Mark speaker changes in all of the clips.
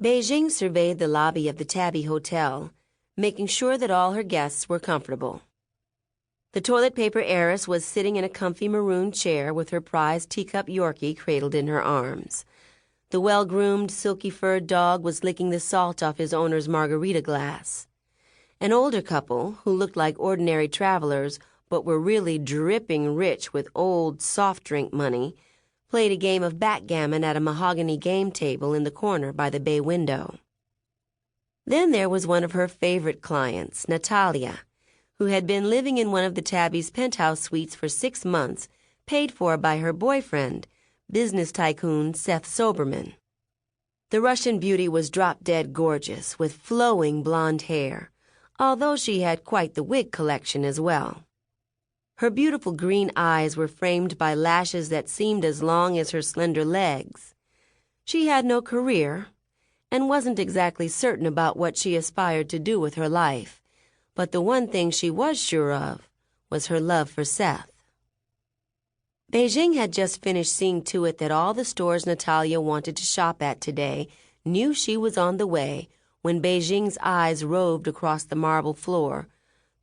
Speaker 1: Beijing surveyed the lobby of the Tabby Hotel, making sure that all her guests were comfortable. The toilet paper heiress was sitting in a comfy maroon chair with her prized teacup Yorkie cradled in her arms. The well-groomed, silky-furred dog was licking the salt off his owner's margarita glass. An older couple, who looked like ordinary travelers but were really dripping rich with old soft drink money, played a game of backgammon at a mahogany game table in the corner by the bay window. Then there was one of her favorite clients, Natalia, who had been living in one of the Tabby's penthouse suites for 6 months, paid for by her boyfriend, business tycoon Seth Soberman. The Russian beauty was drop-dead gorgeous, with flowing blonde hair, although she had quite the wig collection as well. Her beautiful green eyes were framed by lashes that seemed as long as her slender legs. She had no career, and wasn't exactly certain about what she aspired to do with her life, but the one thing she was sure of was her love for Seth. Beijing had just finished seeing to it that all the stores Natalia wanted to shop at today knew she was on the way when Beijing's eyes roved across the marble floor,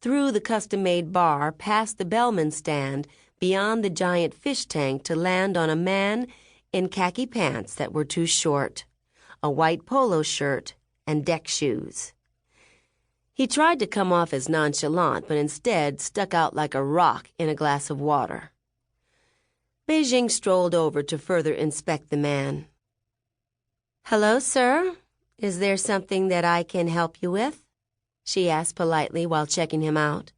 Speaker 1: through the custom-made bar, past the bellman's stand, beyond the giant fish tank to land on a man in khaki pants that were too short, a white polo shirt, and deck shoes. He tried to come off as nonchalant, but instead stuck out like a rock in a glass of water. Beijing strolled over to further inspect the man. "Hello, sir. Is there something that I can help you with?" she asked politely while checking him out.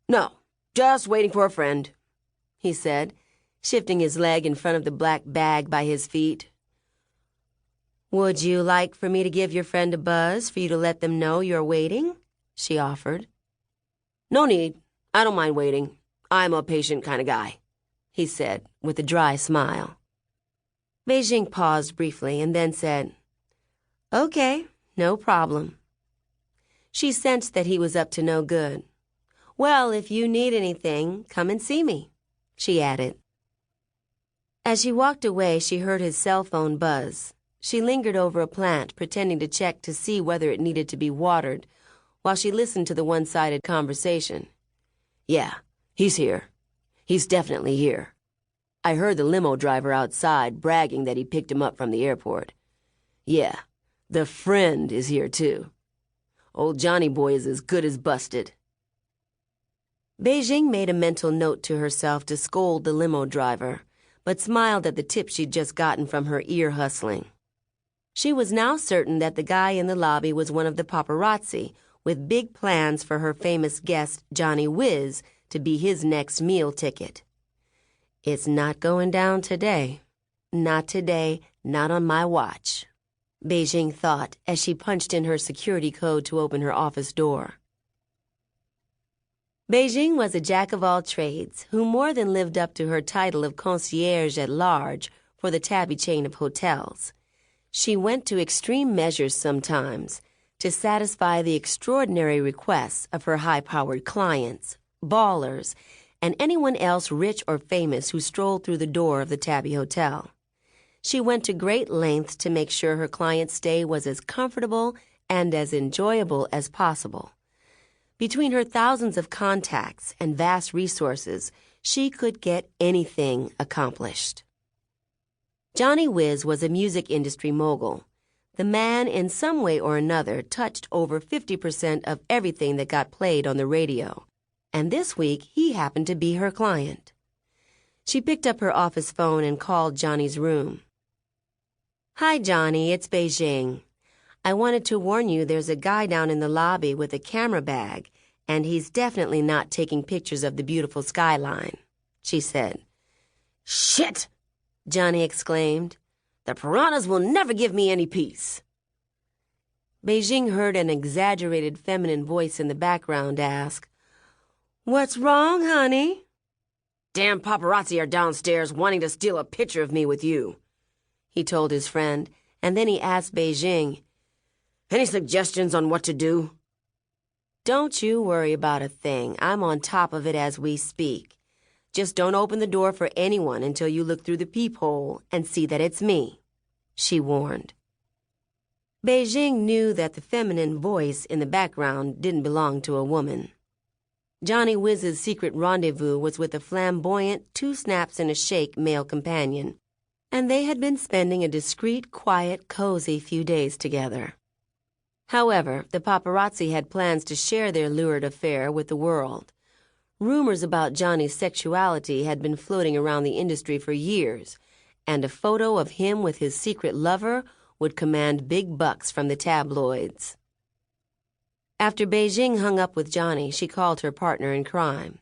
Speaker 2: "No, just waiting for a friend," he said, shifting his leg in front of the black bag by his feet.
Speaker 1: "Would you like for me to give your friend a buzz for you to let them know you're waiting?" she offered.
Speaker 2: "No need. I don't mind waiting. I'm a patient kind of guy," he said with a dry smile.
Speaker 1: Beijing paused briefly and then said, "Okay, no problem." She sensed that he was up to no good. "Well, if you need anything, come and see me," she added. As she walked away, she heard his cell phone buzz. She lingered over a plant, pretending to check to see whether it needed to be watered, while she listened to the one-sided conversation.
Speaker 2: "Yeah, he's here. He's definitely here. I heard the limo driver outside bragging that he picked him up from the airport. Yeah, the friend is here too. Old Johnny boy is as good as busted."
Speaker 1: Beijing made a mental note to herself to scold the limo driver, but smiled at the tip she'd just gotten from her ear hustling. She was now certain that the guy in the lobby was one of the paparazzi, with big plans for her famous guest, Johnny Whiz, to be his next meal ticket. "It's not going down today. Not today, not on my watch," Beijing thought as she punched in her security code to open her office door. Beijing was a jack of all trades who more than lived up to her title of concierge at large for the Tabby chain of hotels. She went to extreme measures sometimes to satisfy the extraordinary requests of her high-powered clients, ballers, and anyone else rich or famous who strolled through the door of the Tabby Hotel. She went to great lengths to make sure her client's stay was as comfortable and as enjoyable as possible. Between her thousands of contacts and vast resources, she could get anything accomplished. Johnny Whiz was a music industry mogul. The man, in some way or another, touched over 50% of everything that got played on the radio. And this week, he happened to be her client. She picked up her office phone and called Johnny's room. "Hi, Johnny, it's Beijing. I wanted to warn you there's a guy down in the lobby with a camera bag, and he's definitely not taking pictures of the beautiful skyline," she said.
Speaker 2: "Shit!" Johnny exclaimed. "The piranhas will never give me any peace."
Speaker 1: Beijing heard an exaggerated feminine voice in the background ask, "What's wrong, honey?"
Speaker 2: "Damn paparazzi are downstairs wanting to steal a picture of me with you," he told his friend, and then he asked Beijing, "Any suggestions on what to do?"
Speaker 1: "Don't you worry about a thing. I'm on top of it as we speak. Just don't open the door for anyone until you look through the peephole and see that it's me," she warned. Beijing knew that the feminine voice in the background didn't belong to a woman. Johnny Whizz's secret rendezvous was with a flamboyant, 2 snaps and a shake male companion, and they had been spending a discreet, quiet, cozy few days together. However, the paparazzi had plans to share their lurid affair with the world. Rumors about Johnny's sexuality had been floating around the industry for years, and a photo of him with his secret lover would command big bucks from the tabloids. After Beijing hung up with Johnny, she called her partner in crime.